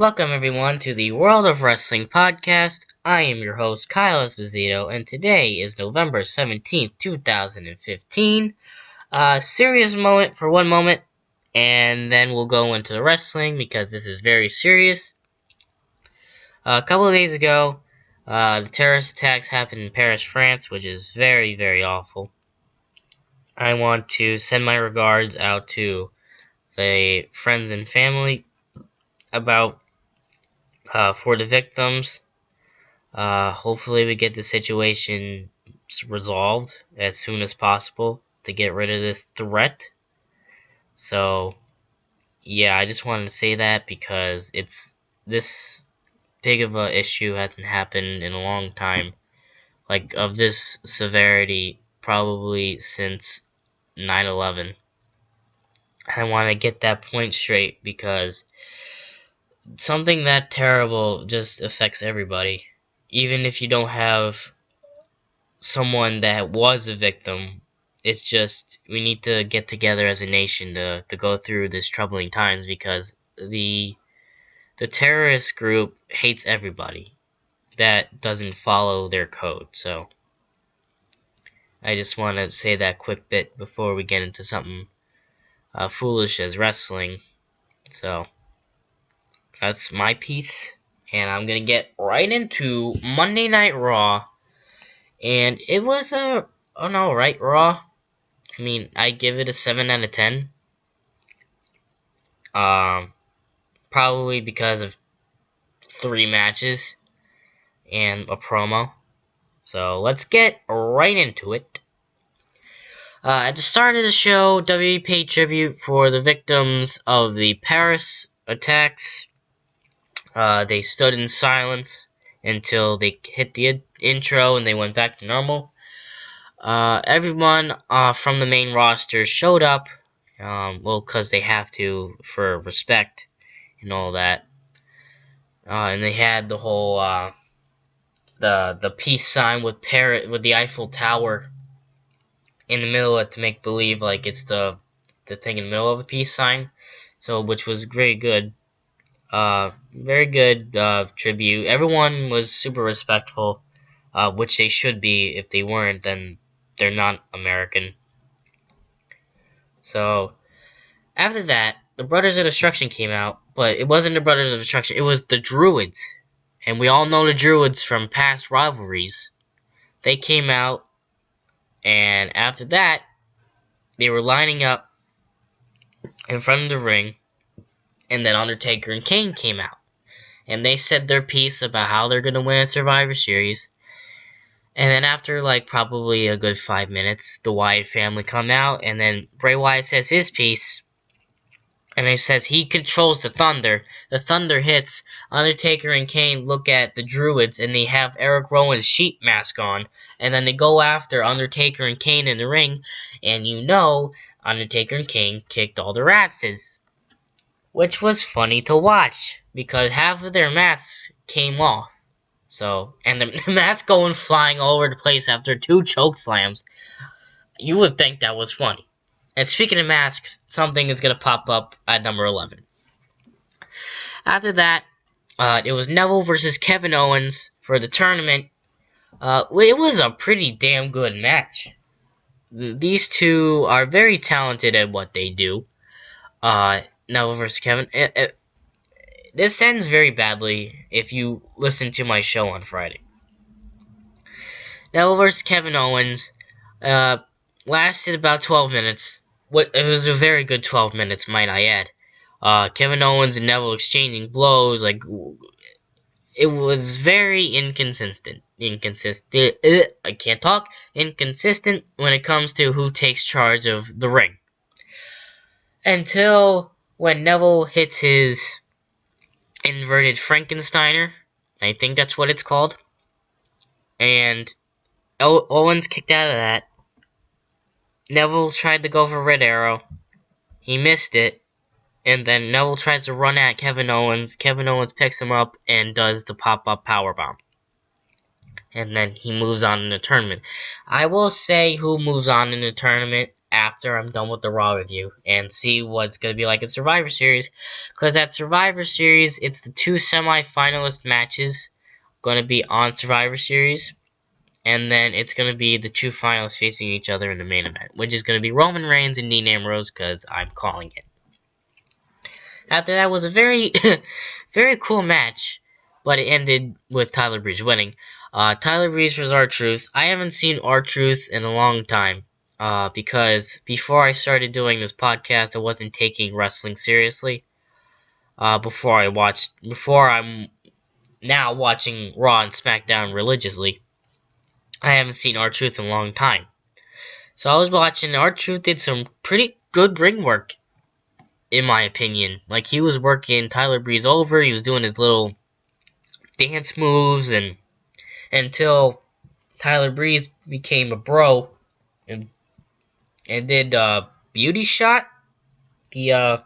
Welcome everyone to the World of Wrestling podcast. I am your host Kyle Esposito, and today is November 17th, 2015. Serious moment for one moment, and then we'll go into the wrestling because this is very serious. A couple of days ago, the terrorist attacks happened in Paris, France, which is very, very awful. I want to send my regards out to the friends and family about for the victims. Hopefully we get the situation resolved as soon as possible to get rid of this threat. So, yeah, I just wanted to say that because this big of a issue hasn't happened in a long time. Like, of this severity, probably since 9/11. I want to get that point straight because something that terrible just affects everybody. Even if you don't have someone that was a victim. It's just we need to get together as a nation to go through this troubling times because the terrorist group hates everybody that doesn't follow their code. So I just want to say that quick bit before we get into something foolish as wrestling. So that's my piece, and I'm gonna get right into Monday Night Raw, and it was an alright Raw. I mean, I give it a 7 out of 10. Um, Probably because of 3 matches and a promo. So let's get right into it. At the start of the show, WWE paid tribute for the victims of the Paris attacks. They stood in silence until they hit the intro and they went back to normal. Everyone from the main roster showed up, well, because they have to for respect and all that. And they had the whole the peace sign with the Eiffel Tower in the middle of it to make believe like it's the thing in the middle of a peace sign. So which was very good. Very good tribute. Everyone was super respectful, which they should be. If they weren't, then they're not American. So after that, the Brothers of Destruction came out, but it wasn't the Brothers of Destruction, it was the Druids. And we all know the Druids from past rivalries. They came out, and after that, they were lining up in front of the ring, and then Undertaker and Kane came out. And they said their piece about how they're going to win a Survivor Series. And then after, like, probably a good 5 minutes, the Wyatt family come out, and then Bray Wyatt says his piece. And he says he controls the Thunder. The Thunder hits. Undertaker and Kane look at the Druids, and they have Eric Rowan's sheep mask on. And then they go after Undertaker and Kane in the ring. And you know, Undertaker and Kane kicked all their asses. Which was funny to watch, because half of their masks came off. So, and the mask going flying all over the place after 2 choke slams. You would think that was funny. And speaking of masks, something is going to pop up at number 11. After that, it was Neville versus Kevin Owens for the tournament. It was a pretty damn good match. These two are very talented at what they do. Neville versus Kevin. This ends very badly if you listen to my show on Friday. Neville versus Kevin Owens lasted about 12 minutes. It was a very good 12 minutes, might I add. Kevin Owens and Neville exchanging blows, like, it was very inconsistent. I can't talk. Inconsistent when it comes to who takes charge of the ring. Until when Neville hits his inverted Frankensteiner. I think that's what it's called. And Owens kicked out of that. Neville tried to go for Red Arrow. He missed it. And then Neville tries to run at Kevin Owens. Kevin Owens picks him up and does the pop-up powerbomb. And then he moves on in the tournament. I will say who moves on in the tournament. after I'm done with the Raw review and see what's going to be like in Survivor Series. Because at Survivor Series, it's the 2 semi-finalist matches going to be on Survivor Series. And then it's going to be the 2 finalists facing each other in the main event, which is going to be Roman Reigns and Dean Ambrose, because I'm calling it. After that was a very, very cool match, but it ended with Tyler Breeze winning. Tyler Breeze was R-Truth. I haven't seen R-Truth in a long time, because before I started doing this podcast, I wasn't taking wrestling seriously. Before I'm now watching Raw and SmackDown religiously, I haven't seen R-Truth in a long time. So I was watching. R-Truth did some pretty good ring work, in my opinion. Like, he was working Tyler Breeze over. He was doing his little dance moves, and until Tyler Breeze became a bro and did beauty shot. The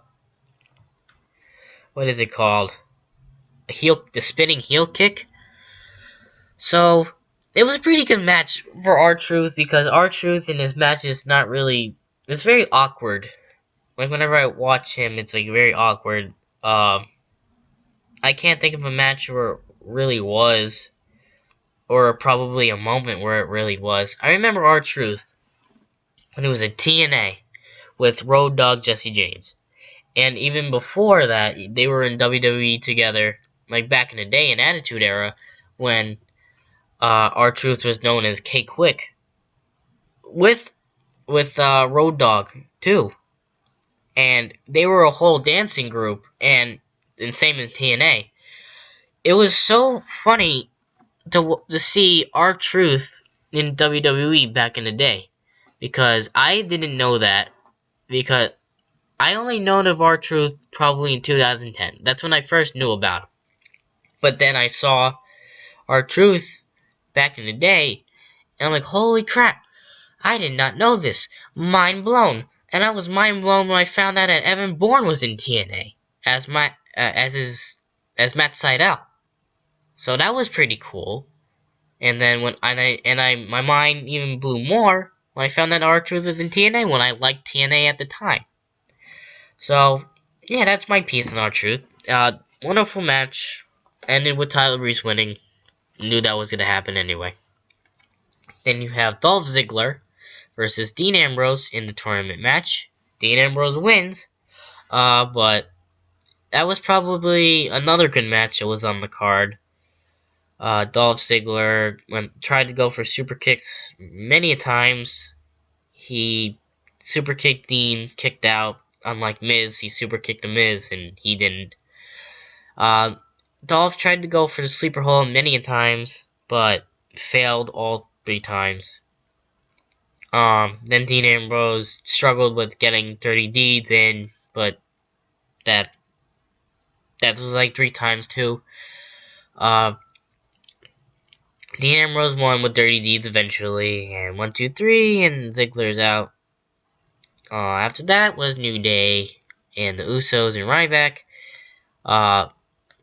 what is it called? The spinning heel kick. So it was a pretty good match for R-Truth, because R-Truth in his match is not really. It's very awkward. Like, whenever I watch him, it's like very awkward. I can't think of a match where it really was, or probably a moment where it really was. I remember R-Truth when it was at TNA with Road Dogg Jesse James. And even before that, they were in WWE together, like back in the day in Attitude Era, when R-Truth was known as K-Quick, with Road Dogg too. And they were a whole dancing group, and same as TNA. It was so funny to see R-Truth in WWE back in the day, because I didn't know that, because I only known of R-Truth probably in 2010. That's when I first knew about him. But then I saw R-Truth back in the day, and I'm like, holy crap, I did not know this. Mind blown. And I was mind blown when I found out that Evan Bourne was in TNA as Matt Sydal. So that was pretty cool. And then my mind even blew more when I found out R-Truth was in TNA, when I liked TNA at the time. So yeah, that's my piece on R-Truth. Wonderful match. Ended with Tyler Breeze winning. Knew that was gonna happen anyway. Then you have Dolph Ziggler versus Dean Ambrose in the tournament match. Dean Ambrose wins, but that was probably another good match that was on the card. Dolph Ziggler tried to go for super kicks many times. He super kicked Dean, kicked out. Unlike Miz, he super kicked the Miz, and he didn't. Dolph tried to go for the sleeper hold many times, but failed all 3 times. Then Dean Ambrose struggled with getting Dirty Deeds in, but that was like 3 times too. Dean Ambrose won with Dirty Deeds eventually, and 1, 2, 3, and Ziggler's out. After that was New Day and the Usos and Ryback.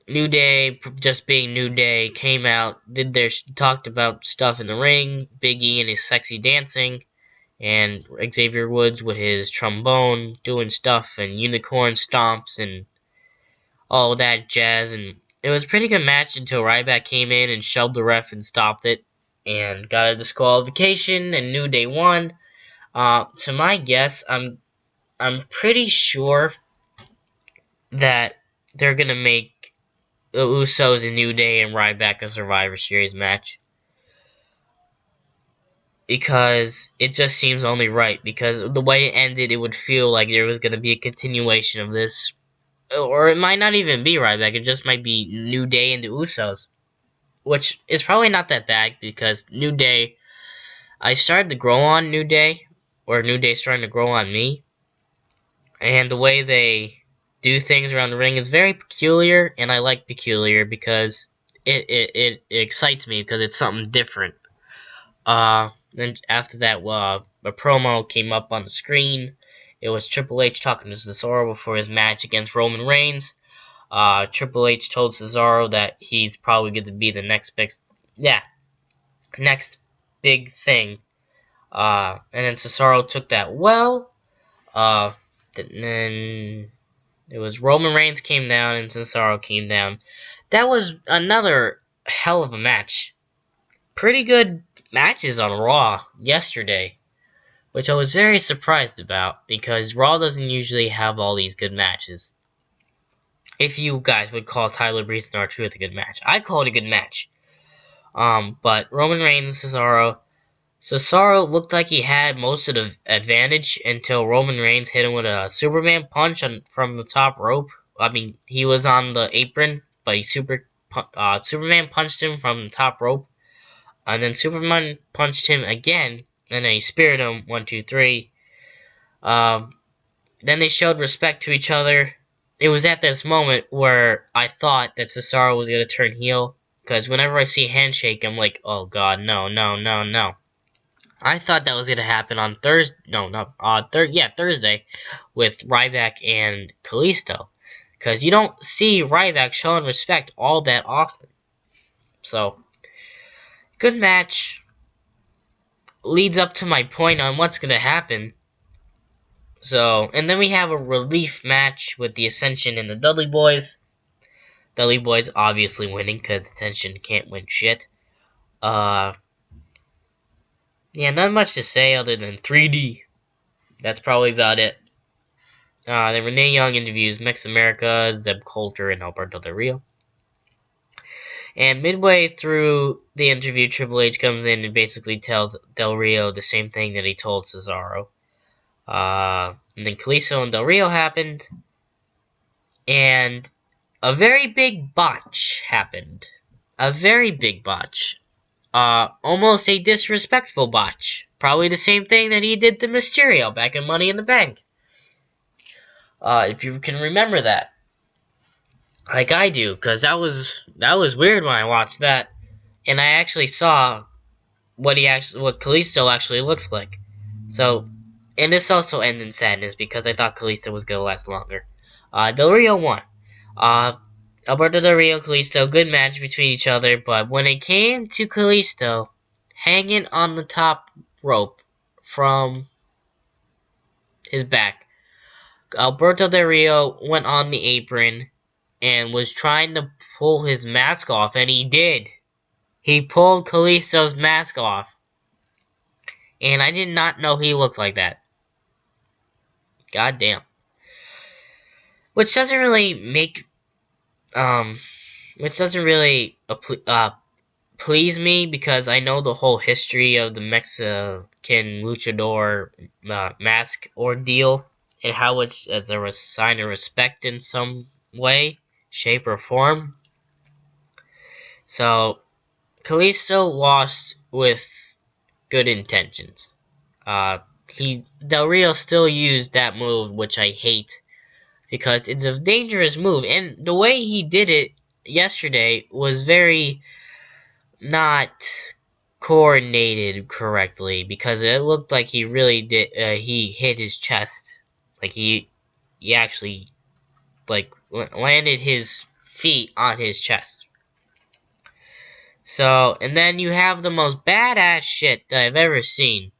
New Day, just being New Day, came out, talked about stuff in the ring, Big E and his sexy dancing, and Xavier Woods with his trombone doing stuff, and unicorn stomps, and all that jazz. And it was a pretty good match until Ryback came in and shoved the ref and stopped it, and got a disqualification, and New Day won. To my guess, I'm pretty sure that they're gonna make the Usos and New Day and Ryback a Survivor Series match, because it just seems only right. Because the way it ended, it would feel like there was gonna be a continuation of this, or it might not even be Ryback. It just might be New Day and the Usos, which is probably not that bad, because New Day, I started to grow on New Day, or New Day starting to grow on me, and the way they do things around the ring is very peculiar, and I like peculiar because it excites me, because it's something different. Then after that, a promo came up on the screen. It was Triple H talking to Cesaro before his match against Roman Reigns. Triple H told Cesaro that he's probably going to be the next big thing And then Cesaro took that well. Then it was Roman Reigns came down and Cesaro came down. That was another hell of a match. Pretty good matches on Raw yesterday, which I was very surprised about because Raw doesn't usually have all these good matches. If you guys would call Tyler Breeze and R-Truth a good match, I call it a good match. But Roman Reigns and Cesaro looked like he had most of the advantage until Roman Reigns hit him with a Superman punch from the top rope. I mean, he was on the apron, but Superman punched him from the top rope, and then Superman punched him again, and then he speared him 1, 2, 3. Then they showed respect to each other. It was at this moment where I thought that Cesaro was gonna turn heel, because whenever I see a handshake, I'm like, oh god, no, no, no, no. I thought that was gonna happen on Thursday. No, not Thursday, with Ryback and Kalisto, because you don't see Ryback showing respect all that often. So, good match. Leads up to my point on what's gonna happen. So, and then we have a relief match with the Ascension and the Dudley Boys. Dudley Boys obviously winning because Ascension can't win shit. Yeah, not much to say other than 3D. That's probably about it. Then Renee Young interviews Mex America, Zeb Coulter, and Alberto Del Rio. And midway through the interview, Triple H comes in and basically tells Del Rio the same thing that he told Cesaro. And then Kalisto and Del Rio happened, and a very big botch happened. A very big botch. Almost a disrespectful botch. Probably the same thing that he did to Mysterio back in Money in the Bank. If you can remember that. Like I do, because that was weird when I watched that. And I actually saw what Kalisto actually looks like. So, and this also ends in sadness because I thought Kalisto was gonna last longer. Del Rio won. Alberto Del Rio and Kalisto, good match between each other, but when it came to Kalisto hanging on the top rope from his back, Alberto Del Rio went on the apron and was trying to pull his mask off, and he did. He pulled Kalisto's mask off. And I did not know he looked like that. God damn. Which doesn't really please me because I know the whole history of the Mexican luchador mask ordeal and how it's a sign of respect in some way, shape, or form. So, Kalisto lost with good intentions. Del Rio still used that move, which I hate, because it's a dangerous move, and the way he did it yesterday was very not coordinated correctly, because it looked like he really did, he hit his chest, like he actually, like, landed his feet on his chest. So, and then you have the most badass shit that I've ever seen.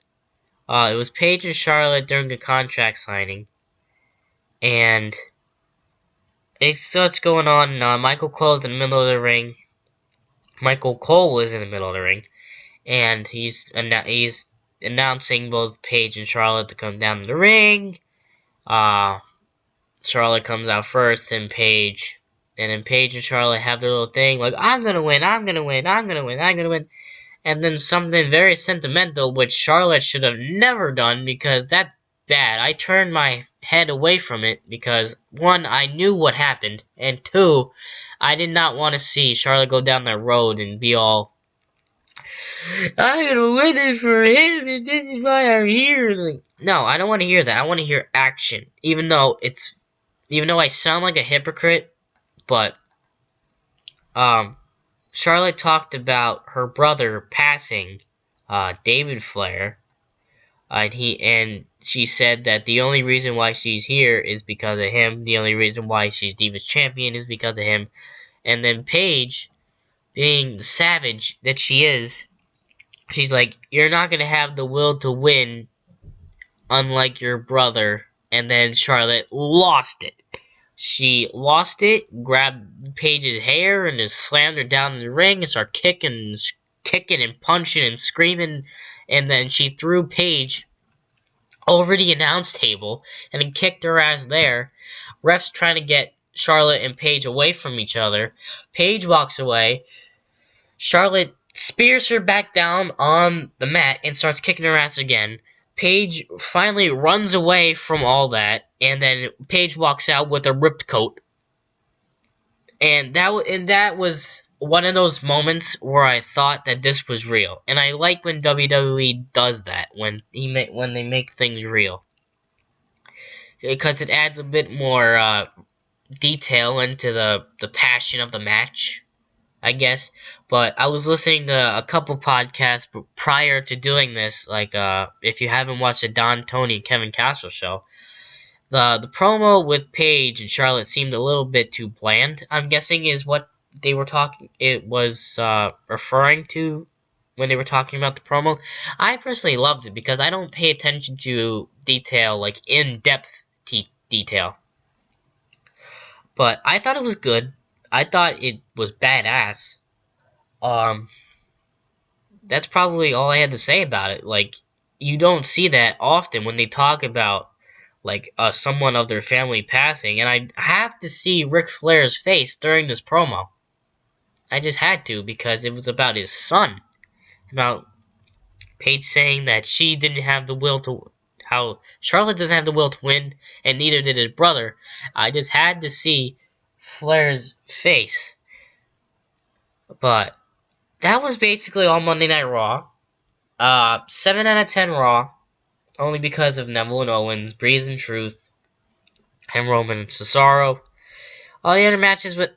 It was Paige and Charlotte during a contract signing. And what's going on. Michael Cole is in the middle of the ring. Michael Cole is in the middle of the ring. And he's announcing both Paige and Charlotte to come down to the ring. Charlotte comes out first, then Paige. And then Paige and Charlotte have their little thing, like, I'm gonna win, I'm gonna win, I'm gonna win, I'm gonna win. And then something very sentimental, which Charlotte should have never done, because that's bad. I turned my head away from it, because, one, I knew what happened, and two, I did not want to see Charlotte go down that road and be all, I'm gonna win it for him, and this is why I'm here. Like, no, I don't want to hear that. I want to hear action. Even though I sound like a hypocrite, but, Charlotte talked about her brother passing, David Flair, and she said that the only reason why she's here is because of him. The only reason why she's Divas Champion is because of him. And then Paige, being the savage that she is, she's like, "You're not gonna have the will to win, unlike your brother." And then Charlotte lost it. She lost it, grabbed Paige's hair, and just slammed her down in the ring and started kicking and punching and screaming. And then she threw Paige over the announce table and then kicked her ass there. Refs trying to get Charlotte and Paige away from each other. Paige walks away. Charlotte spears her back down on the mat and starts kicking her ass again. Paige finally runs away from all that, and then Paige walks out with a ripped coat. And that was one of those moments where I thought that this was real. And I like when WWE does that, when they make things real, because it adds a bit more detail into the passion of the match, I guess. But I was listening to a couple podcasts prior to doing this, like if you haven't watched the Don, Tony, and Kevin Castle show, the promo with Paige and Charlotte seemed a little bit too bland. I'm guessing is what they were talking. It was referring to when they were talking about the promo. I personally loved it because I don't pay attention to detail, like in-depth detail. But I thought it was good. I thought it was badass. Um, that's probably all I had to say about it. Like, you don't see that often when they talk about like someone of their family passing, and I have to see Ric Flair's face during this promo. I just had to because it was about his son, about Paige saying that she didn't have the will to, how Charlotte doesn't have the will to win, and neither did his brother. I just had to see Flair's face. But that was basically all Monday Night Raw. 7 out of 10 Raw, only because of Neville and Owens, Breeze and Truth, and Roman and Cesaro. All the other matches, but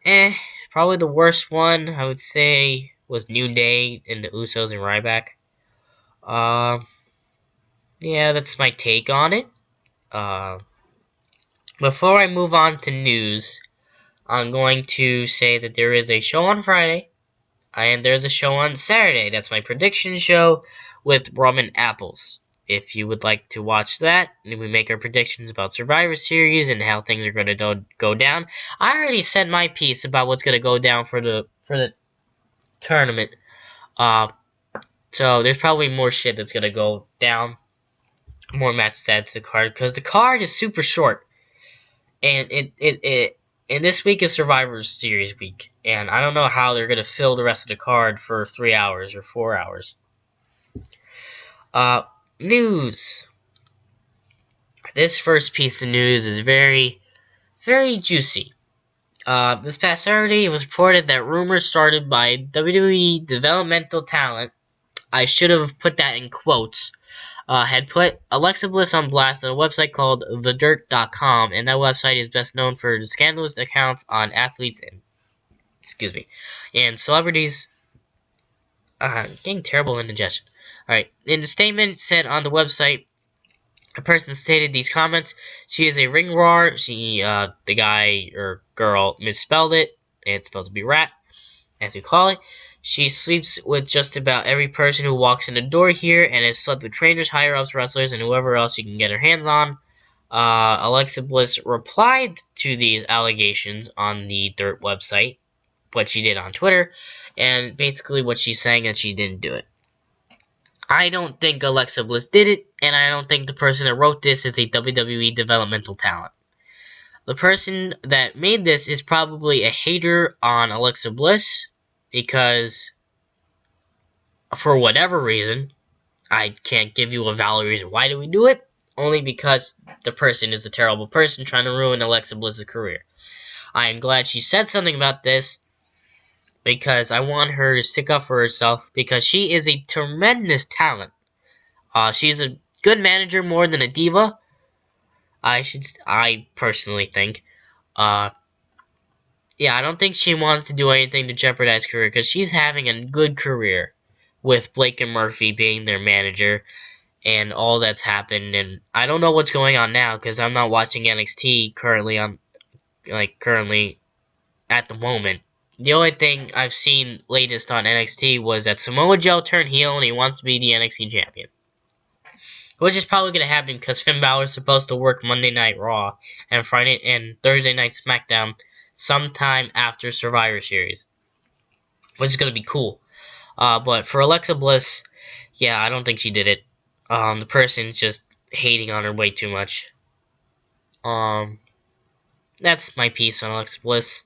probably the worst one I would say was New Day and the Usos and Ryback. Yeah, that's my take on it. Before I move on to news, I'm going to say that there is a show on Friday, and there's a show on Saturday. That's my prediction show with Rum and Apples. If you would like to watch that, and we make our predictions about Survivor Series and how things are going to go down. I already said my piece about what's going to go down for the tournament. So there's probably more shit that's going to go down, more matches added to the card, because the card is super short, and and this week is Survivor Series week, and I don't know how they're going to fill the rest of the card for 3 hours or 4 hours. News. This first piece of news is very, very juicy. This past Saturday, it was reported that rumors started by WWE developmental talent, I should have put that in quotes, had put Alexa Bliss on blast on a website called TheDirt.com, and that website is best known for the scandalous accounts on athletes and celebrities. Getting terrible indigestion. Alright, in the statement said on the website, a person stated these comments. She is a ring roar. The guy or girl misspelled it. It's supposed to be rat, as we call it. She sleeps with just about every person who walks in the door here and has slept with trainers, higher-ups, wrestlers, and whoever else she can get her hands on. Alexa Bliss replied to these allegations on the Dirt website, what she did on Twitter, and basically what she's saying that she didn't do it. I don't think Alexa Bliss did it, and I don't think the person that wrote this is a WWE developmental talent. The person that made this is probably a hater on Alexa Bliss, because for whatever reason, I can't give you a valid reason why do we do it, only because the person is a terrible person trying to ruin Alexa Bliss's career. I am glad she said something about this, because I want her to stick up for herself, because she is a tremendous talent. She's a good manager more than a diva. I personally think. Yeah, I don't think she wants to do anything to jeopardize career, because she's having a good career with Blake and Murphy being their manager and all that's happened. And I don't know what's going on now, because I'm not watching NXT currently at the moment. The only thing I've seen latest on NXT was that Samoa Joe turned heel and he wants to be the NXT champion. Which is probably going to happen because Finn Balor is supposed to work Monday Night Raw and Friday and Thursday Night SmackDown sometime after Survivor Series. Which is going to be cool. But for Alexa Bliss, yeah, I don't think she did it. The person's just hating on her way too much. That's my piece on Alexa Bliss.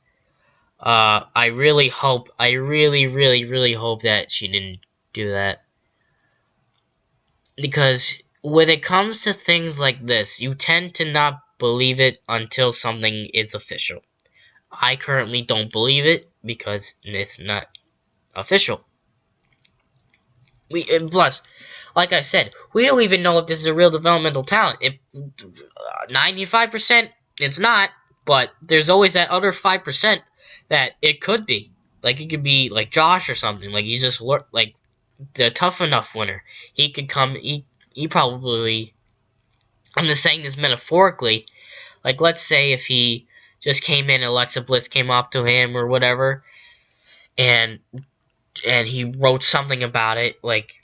I really hope, I really hope that she didn't do that. Because when it comes to things like this, you tend to not believe it until something is official. I currently don't believe it because it's not official. And plus, like I said, we don't even know if this is a real developmental talent. 95% it's not, but there's always that other 5% that it could be. Like it could be like Josh or something. Like he's just like the tough enough winner. He could come. He probably. I'm just saying this metaphorically. Like let's say if he just came in, Alexa Bliss came up to him or whatever, and he wrote something about it. Like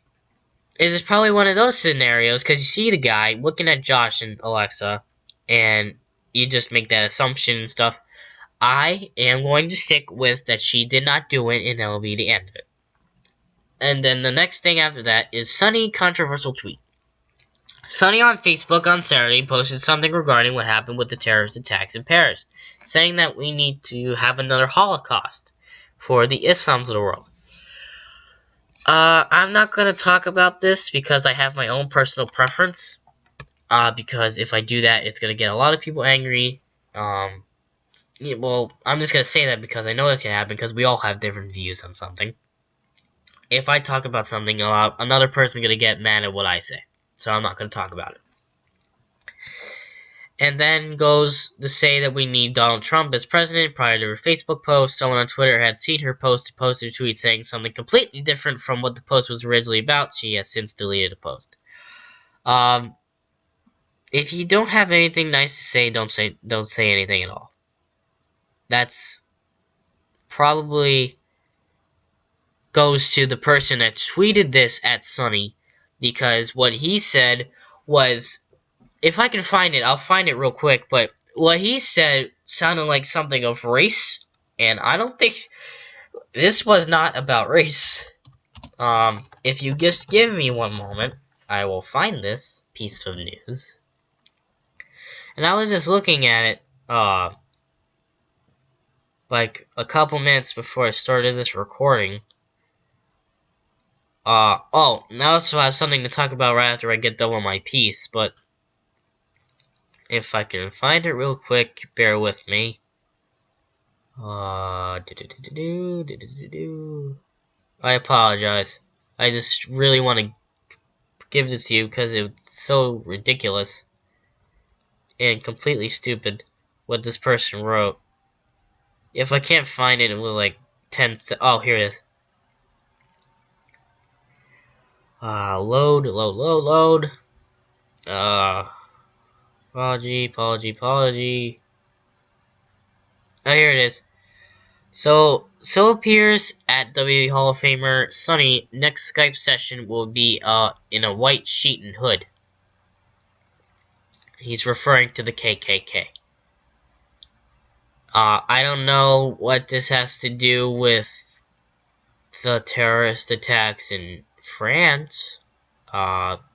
this is probably one of those scenarios because you see the guy looking at Josh and Alexa, and you just make that assumption and stuff. I am going to stick with that she did not do it, and that will be the end of it. And then the next thing after that is Sunny controversial tweet. Sunny on Facebook on Saturday posted something regarding what happened with the terrorist attacks in Paris, saying that we need to have another Holocaust for the Islams of the world. I'm not going to talk about this because I have my own personal preference. Because if I do that, it's going to get a lot of people angry. Yeah, well, I'm just going to say that because I know that's going to happen because we all have different views on something. If I talk about something, another person's going to get mad at what I say. So I'm not going to talk about it. And then goes to say that we need Donald Trump as president. Prior to her Facebook post, someone on Twitter had seen her posted a tweet saying something completely different from what the post was originally about. She has since deleted the post. If you don't have anything nice to say, don't say anything at all. That's probably goes to the person that tweeted this at Sunny, because what he said was, if I can find it, I'll find it real quick, but what he said sounded like something of race, and I don't think this was not about race. If you just give me one moment, I will find this piece of news. And I was just looking at it, like a couple minutes before I started this recording. Oh, now I also have something to talk about right after I get done with my piece, but if I can find it real quick, bear with me. I apologize. I just really want to give this to you because it's so ridiculous and completely stupid what this person wrote. If I can't find it, it will like 10 oh, here it is. Load. Apology. Oh, here it is. So appears at WWE Hall of Famer Sunny. Next Skype session will be in a white sheet and hood. He's referring to the KKK. I don't know what this has to do with the terrorist attacks in France.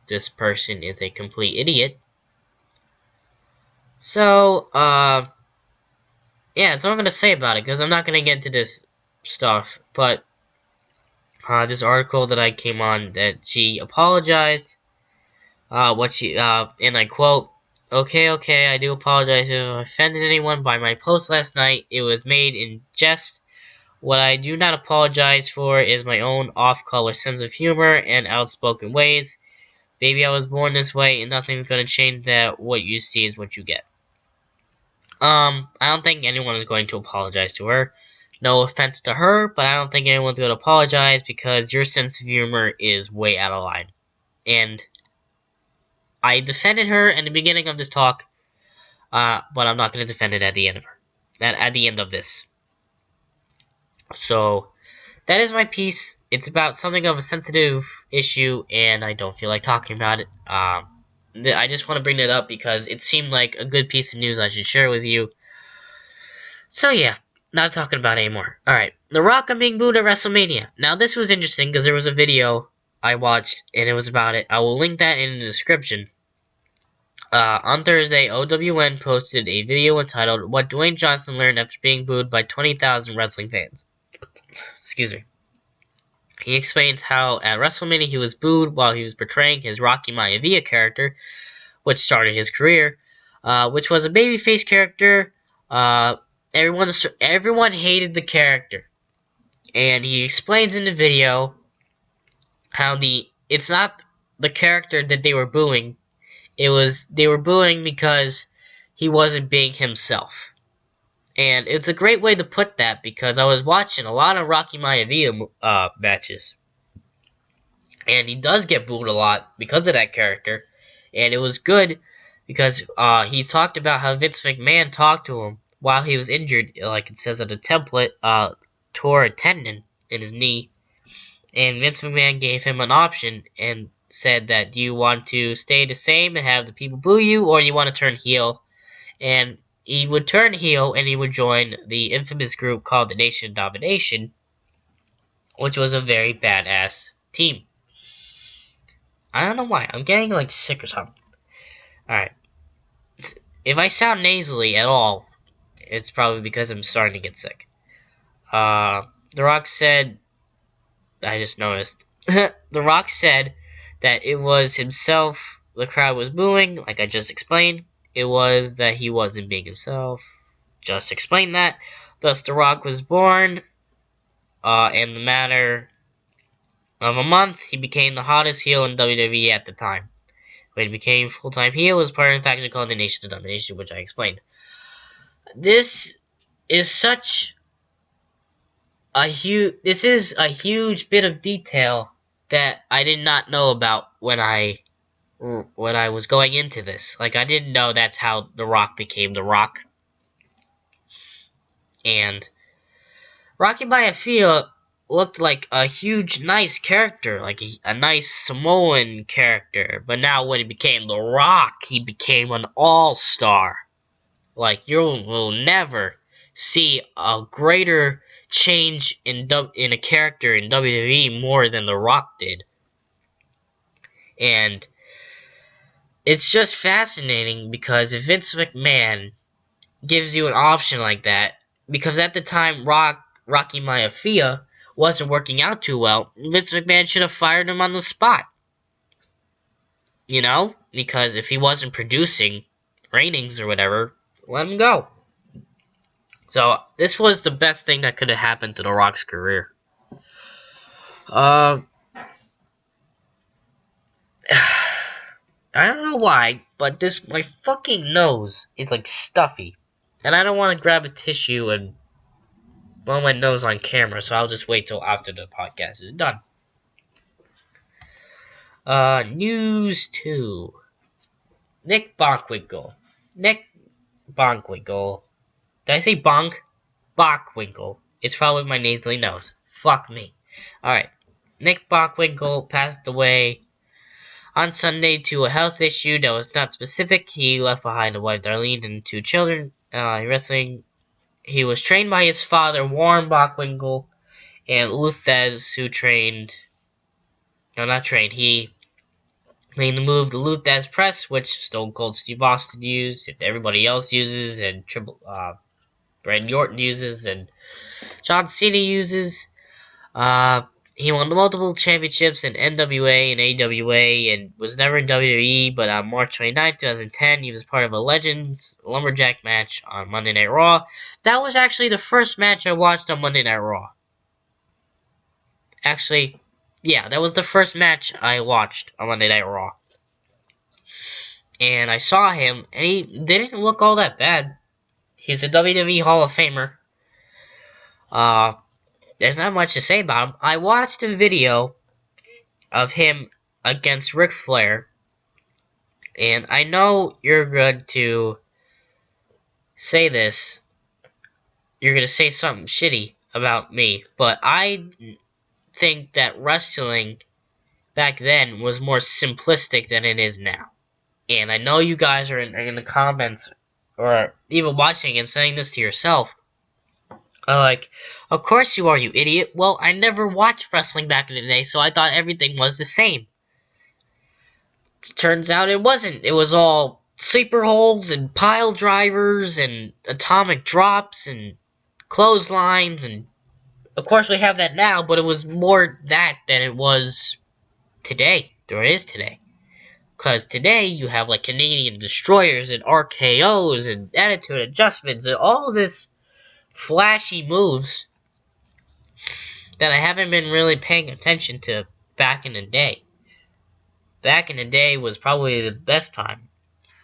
This person is a complete idiot. So, yeah, that's all I'm gonna say about it, because I'm not gonna get into this stuff, but this article that I came on, that she apologized, and I quote, okay, I do apologize if I offended anyone by my post last night. It was made in jest. What I do not apologize for is my own off-color sense of humor and outspoken ways. Maybe I was born this way, and nothing's gonna change that. What you see is what you get. I don't think anyone is going to apologize to her. No offense to her, but I don't think anyone's going to apologize because your sense of humor is way out of line. And I defended her in the beginning of this talk, but I'm not going to defend it at the end of her. At the end of this. So that is my piece. It's about something of a sensitive issue, and I don't feel like talking about it. I just want to bring it up because it seemed like a good piece of news I should share with you. So yeah, not talking about it anymore. Alright, The Rock on being booed at WrestleMania. Now this was interesting because there was a video I watched and it was about it. I will link that in the description. On Thursday, OWN posted a video entitled What Dwayne Johnson Learned After Being Booed by 20,000 Wrestling Fans. Excuse me. He explains how at WrestleMania he was booed while he was portraying his Rocky Maivia character, which started his career, which was a babyface character. Uh, everyone hated the character, and he explains in the video how it's not the character that they were booing. They were booing because he wasn't being himself. And it's a great way to put that because I was watching a lot of Rocky Maivia matches. And he does get booed a lot because of that character. And it was good because he talked about how Vince McMahon talked to him while he was injured, like it says on the template, tore a tendon in his knee. And Vince McMahon gave him an option and said that, do you want to stay the same and have the people boo you, or do you want to turn heel? And he would turn heel and he would join the infamous group called the Nation of Domination, which was a very badass team. I don't know why. I'm getting like sick or something. Alright. If I sound nasally at all, it's probably because I'm starting to get sick. The Rock said, I just noticed. The Rock said that it was himself the crowd was booing, like I just explained. It was that he wasn't being himself. Just explained that. Thus, The Rock was born. In the matter of a month, he became the hottest heel in WWE at the time. When he became full-time heel, was part of a faction called the Nation of Domination, which I explained. This is such this is a huge bit of detail that I did not know about when I was going into this. Like, I didn't know that's how The Rock became The Rock. And Rocky Maivia looked like a huge, nice character, like a nice Samoan character. But now when he became The Rock, he became an all-star. Like, you will never see a greater change in a character in WWE more than The Rock did. And it's just fascinating because if Vince McMahon gives you an option like that, because at the time Rocky Maivia wasn't working out too well, Vince McMahon should have fired him on the spot. You know? Because if he wasn't producing ratings or whatever, let him go. So, this was the best thing that could have happened to The Rock's career. I don't know why, but my fucking nose is like stuffy. And I don't want to grab a tissue and blow my nose on camera, so I'll just wait till after the podcast is done. News 2. Nick Bockwinkel. Nick Bockwinkel. Did I say bonk? Bockwinkel. It's probably my nasally nose. Fuck me. Alright. Nick Bockwinkel passed away on Sunday to a health issue that was not specific. He left behind a wife, Darlene, and 2 children. Wrestling. He was trained by his father, Warren Bockwinkel, and Luthez, who trained... No, not trained. He made the move to Luthez Press, which Stone Cold Steve Austin used, and everybody else uses, and Randy Orton uses, and John Cena uses. He won multiple championships in NWA and AWA and was never in WWE, but on March 29, 2010, he was part of a Legends Lumberjack match on Monday Night Raw. That was actually the first match I watched on Monday Night Raw. Actually, yeah, that was the first match I watched on Monday Night Raw. And I saw him, and he didn't look all that bad. He's a WWE Hall of Famer. There's not much to say about him. I watched a video of him against Ric Flair, and I know you're going to say this. You're going to say something shitty, about me, but I think that wrestling back then was more simplistic than it is now. And I know you guys are in the comments or even watching and saying this to yourself. Like, of course you are, you idiot. Well, I never watched wrestling back in the day, so I thought everything was the same. Turns out it wasn't. It was all sleeper holds and pile drivers and atomic drops and clotheslines, and of course we have that now, but it was more that than it was today. There is today. Because today you have like Canadian destroyers and RKOs and attitude adjustments and all this flashy moves that I haven't been really paying attention to back in the day. Back in the day was probably the best time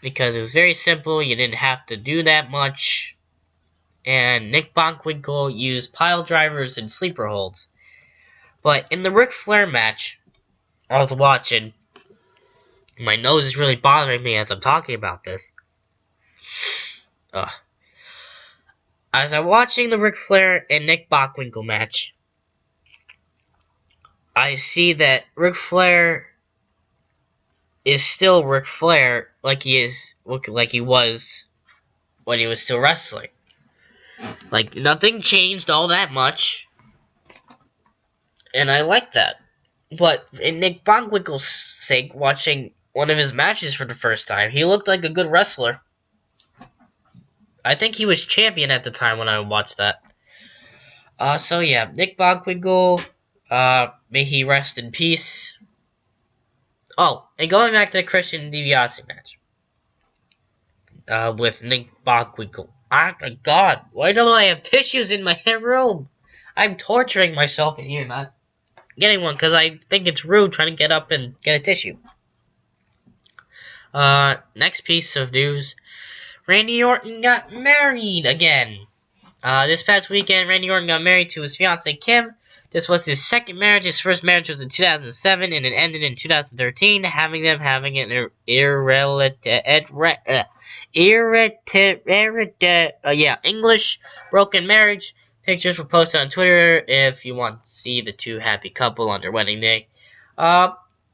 because it was very simple. You didn't have to do that much. And Nick Bockwinkel used pile drivers and sleeper holds. But in the Ric Flair match I was watching, my nose is really bothering me as I'm talking about this. Ugh. As I'm watching the Ric Flair and Nick Bockwinkel match, I see that Ric Flair is still Ric Flair like he was when he was still wrestling. Like, nothing changed all that much, and I like that. But in Nick Bockwinkel's sake, watching one of his matches for the first time, he looked like a good wrestler. I think he was champion at the time when I watched that. So yeah, Nick Bockwinkel, may he rest in peace. Oh, and going back to the Christian DiBiase match, with Nick Bockwinkel. Oh my god, why don't I have tissues in my room? I'm torturing myself in here, not getting one, because I think it's rude trying to get up and get a tissue. Next piece of news. Randy Orton got married again. This past weekend, Randy Orton got married to his fiancée Kim. This was his second marriage. His first marriage was in 2007, and it ended in 2013, having an English broken marriage. Pictures were posted on Twitter if you want to see the two happy couple on their wedding day.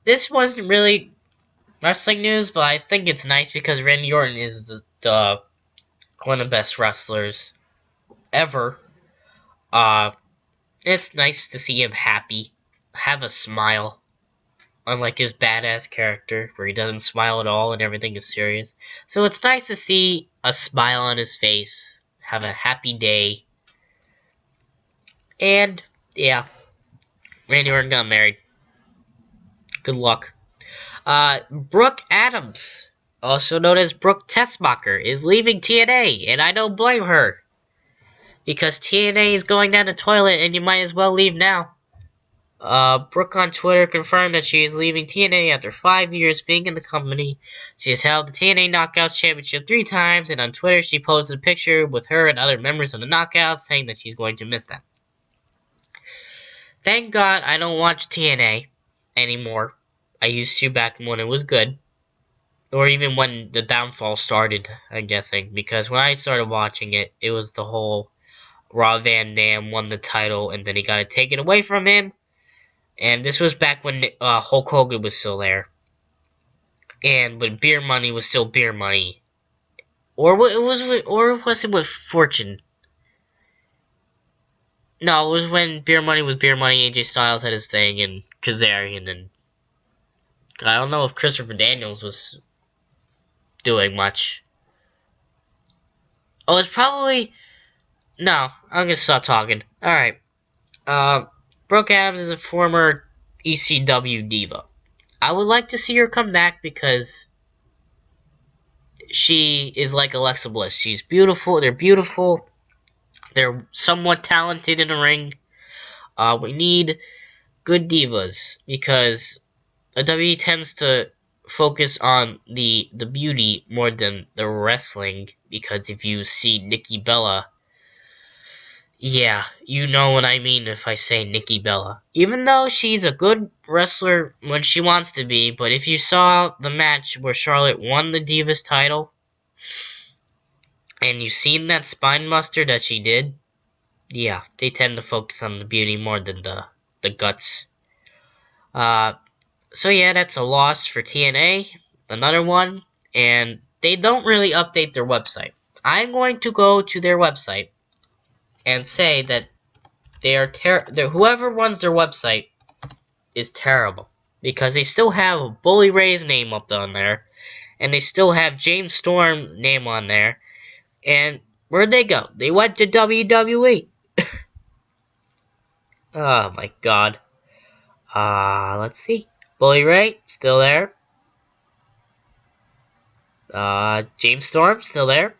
This wasn't really wrestling news, but I think it's nice because Randy Orton is one of the best wrestlers ever. It's nice to see him happy, have a smile, unlike his badass character, where he doesn't smile at all and everything is serious. So it's nice to see a smile on his face, have a happy day, and, yeah, Randy Orton got married. Good luck. Brooke Adams, also known as Brooke Tessmacher, is leaving TNA, and I don't blame her. Because TNA is going down the toilet and you might as well leave now. Brooke on Twitter confirmed that she is leaving TNA after 5 years being in the company. She has held the TNA Knockouts Championship 3 times, and on Twitter she posted a picture with her and other members of the Knockouts saying that she's going to miss them. Thank God I don't watch TNA anymore. I used to back when it was good. Or even when the downfall started, I'm guessing. Because when I started watching it, it was the whole Rob Van Dam won the title, and then he got it taken away from him. And this was back when Hulk Hogan was still there. And when Beer Money was still Beer Money. Or was it with Fortune? No, it was when Beer Money was Beer Money, AJ Styles had his thing, and Kazarian, and I don't know if Christopher Daniels was doing much. Oh, it's probably... No, I'm gonna stop talking. Alright. Brooke Adams is a former ECW diva. I would like to see her come back because she is like Alexa Bliss. She's beautiful. They're beautiful. They're somewhat talented in the ring. We need good divas because WWE tends to focus on the beauty more than the wrestling. Because if you see Nikki Bella, yeah, you know what I mean if I say Nikki Bella. Even though she's a good wrestler when she wants to be, but if you saw the match where Charlotte won the Divas title, and you seen that spine buster that she did, Yeah, they tend to focus on the beauty more than the guts. Uh, so yeah, that's a loss for TNA. Another one, and they don't really update their website. I'm going to go to their website and say that they are whoever runs their website is terrible because they still have Bully Ray's name up on there, and they still have James Storm's name on there. And where'd they go? They went to WWE. Oh my god. Let's see. Bully Ray still there. James Storm still there,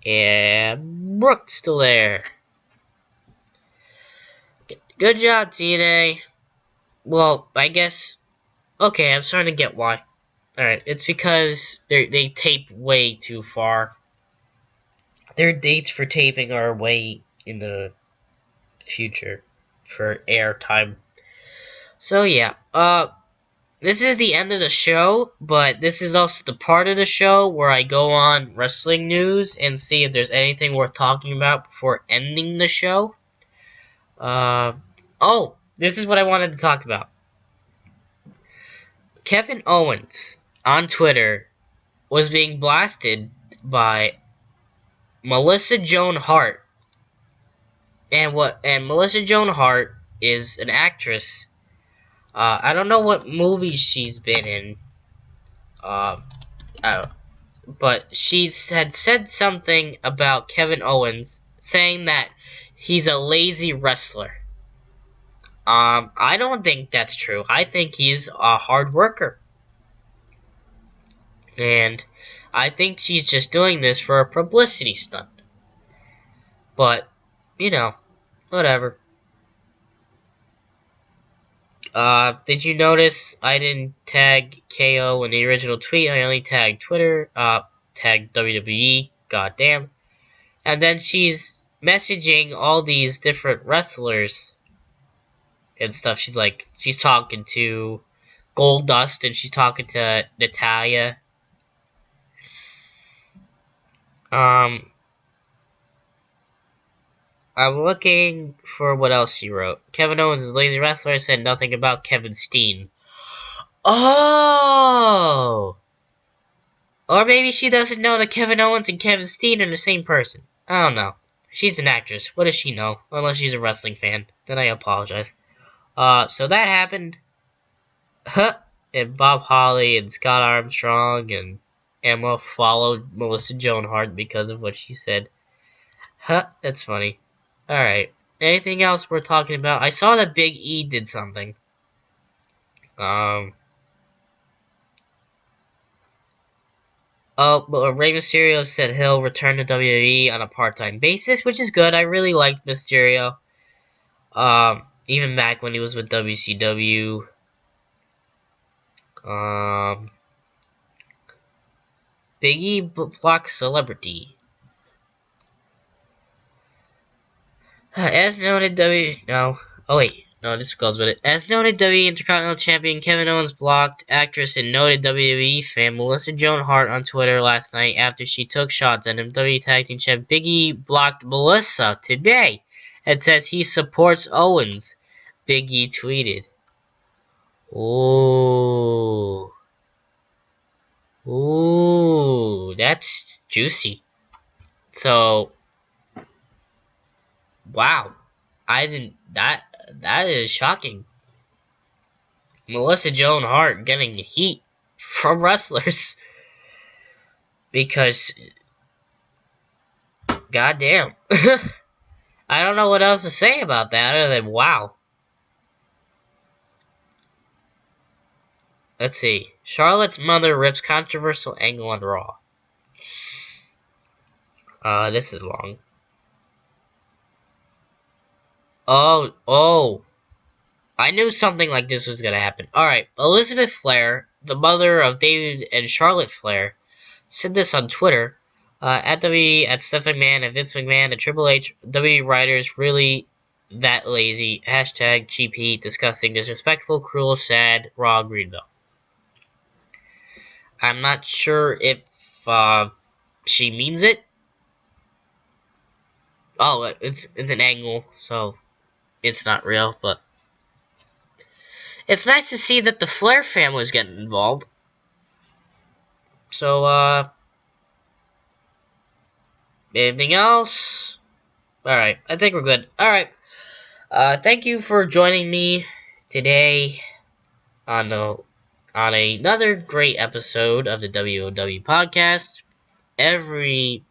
and Brooke still there. Good job, TNA. Well, I guess. Okay, I'm starting to get why. Alright, it's because they tape way too far. Their dates for taping are way in the future for air time. So yeah, this is the end of the show, but this is also the part of the show where I go on wrestling news and see if there's anything worth talking about before ending the show. Oh, this is what I wanted to talk about. Kevin Owens on Twitter was being blasted by Melissa Joan Hart, and Melissa Joan Hart is an actress. I don't know what movies she's been in. Uh, uh, but she had said something about Kevin Owens, saying that he's a lazy wrestler. I don't think that's true. I think he's a hard worker. And I think she's just doing this for a publicity stunt. But, you know, whatever. Did you notice I didn't tag KO in the original tweet? I only tagged Twitter, tagged WWE, goddamn. And then she's messaging all these different wrestlers and stuff. She's talking to Goldust and she's talking to Natalia. Um, I'm looking for what else she wrote. Kevin Owens is a lazy wrestler. Said nothing about Kevin Steen. Oh! Or maybe she doesn't know that Kevin Owens and Kevin Steen are the same person. I don't know. She's an actress. What does she know? Unless she's a wrestling fan. Then I apologize. So that happened. Huh. And Bob Holly and Scott Armstrong and Emma followed Melissa Joan Hart because of what she said. Huh. That's funny. Alright. Anything else we're talking about? I saw that Big E did something. Oh, but Rey Mysterio said he'll return to WWE on a part-time basis, which is good. I really liked Mysterio. Even back when he was with WCW. Big E blocks celebrity. As noted, no. Oh wait, no, this goes with it. As noted, WWE Intercontinental Champion Kevin Owens blocked actress and noted WWE fan Melissa Joan Hart on Twitter last night after she took shots at him. WWE Tag Team Champ Big E blocked Melissa today and says he supports Owens. Big E tweeted. Ooh. Ooh, that's juicy. So, wow. I didn't, that is shocking. Melissa Joan Hart getting heat from wrestlers because goddamn. I don't know what else to say about that other than wow. Let's see. Charlotte's mother rips controversial angle on Raw. This is long. Oh. I knew something like this was gonna happen. Alright, Elizabeth Flair, the mother of David and Charlotte Flair, said this on Twitter. At W, at Stephanie McMahon, at Vince McMahon, at Triple H, W writers really that lazy. Hashtag cheap heat, disgusting, disrespectful, cruel, sad, Raw Greenville. I'm not sure if she means it. Oh, it's an angle, so it's not real, but it's nice to see that the Flair family is getting involved. So, anything else? Alright, I think we're good. Alright, thank you for joining me today on another great episode of the WOW podcast. Every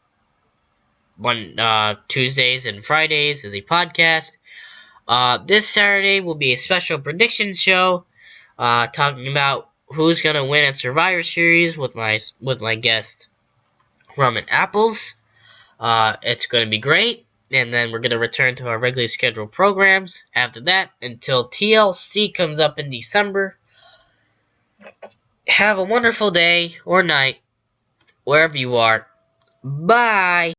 Tuesdays and Fridays is a podcast. This Saturday will be a special prediction show, talking about who's gonna win at Survivor Series with my guest Rum and Apples. It's gonna be great, and then we're gonna return to our regularly scheduled programs after that until TLC comes up in December. Have a wonderful day or night wherever you are. Bye.